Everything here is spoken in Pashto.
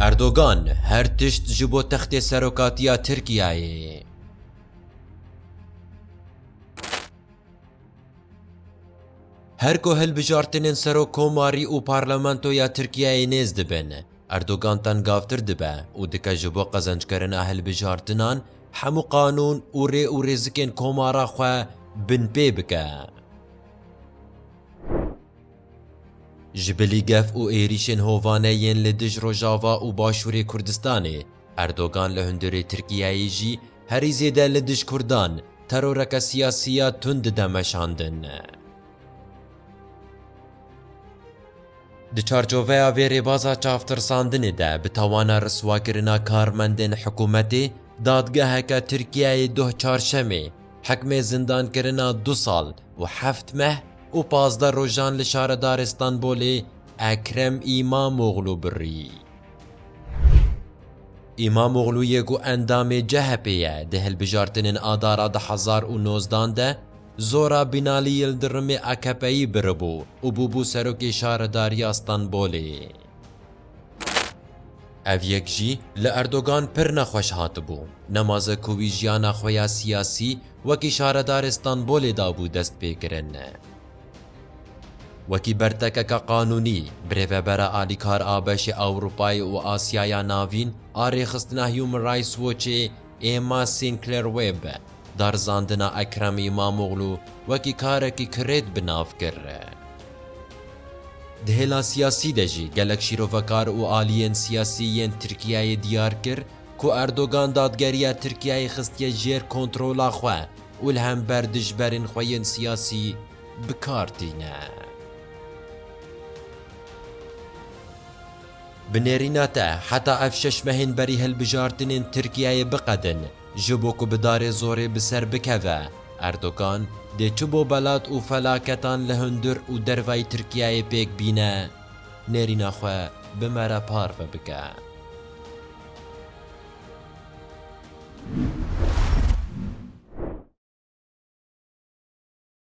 اردوغان هر تشت جبو تخت سروکاتیا ترکیه. هر کو هلبجارتنین سرو کوماری و پارلمانتو یا ترکیه نیز دبن. اردوغان تن گافتر دبه و دکه جبو قزنج کرن هلبجارتنان همو قانون و رزکن کومارا خواه بن پی بکه. جبلی گف و ایریشن هوانه ین لدج روژاوا و باشوری کردستانه. اردوغان لهندوری ترکیه جی هری زیده لدج کردان ترورک سیاسیا تند دمشاندن. دچارچوویا ویری بازا چافتر ساندنه ده بتوانا رسوا کرنا کارمندن حکومتی دادگاه که ترکیه 2 چهارشنبه حکم زندان کرنا 2 سال و 7 ماه و 15 روزان لشاردار استانبول اکرم ایماموغلو بری. ایماموغلو یکو اندام جهپیه ده هلبجارتنین آدارا 2019 ده زورا بینالی یلدرم اکپایی بربو و بوبو سروکی شارداری استانبولی. او یک جی لأردوغان پر نخوش هات بو. نماز کوی جیانا خویا سیاسی وکی شاردار استانبول دابو دست پیکرن. وکی برتکک قانونی بریوه برا آلیکار آبش اوروپای و آسیایا ناوین آری خستنا هیومن رایس وچه ایما سینکلر ویب در زاندنا اکرم ایماموغلو وکی کارکی کرید بناف کرده. دهلا سیاسی دجی گلک شیروفکار و آلین سیاسیین ترکیه دیار کر کو اردوغان دادگریه ترکیه خستیه جیر کنترولا خواه و الهم بردش برین خوین سیاسی بکارتینه. بنێریناتە حتا ئەف 6 مەهین بەری هەلبژارتنین ترکیایە بقەدن ji ku bi darê zorê bi ser bikeve. Erdogan dê çi bo belat û felaketan li hundir û dervayê Tirkiyeyê pêk bîne, nêrîna xwe bi mere parve bike.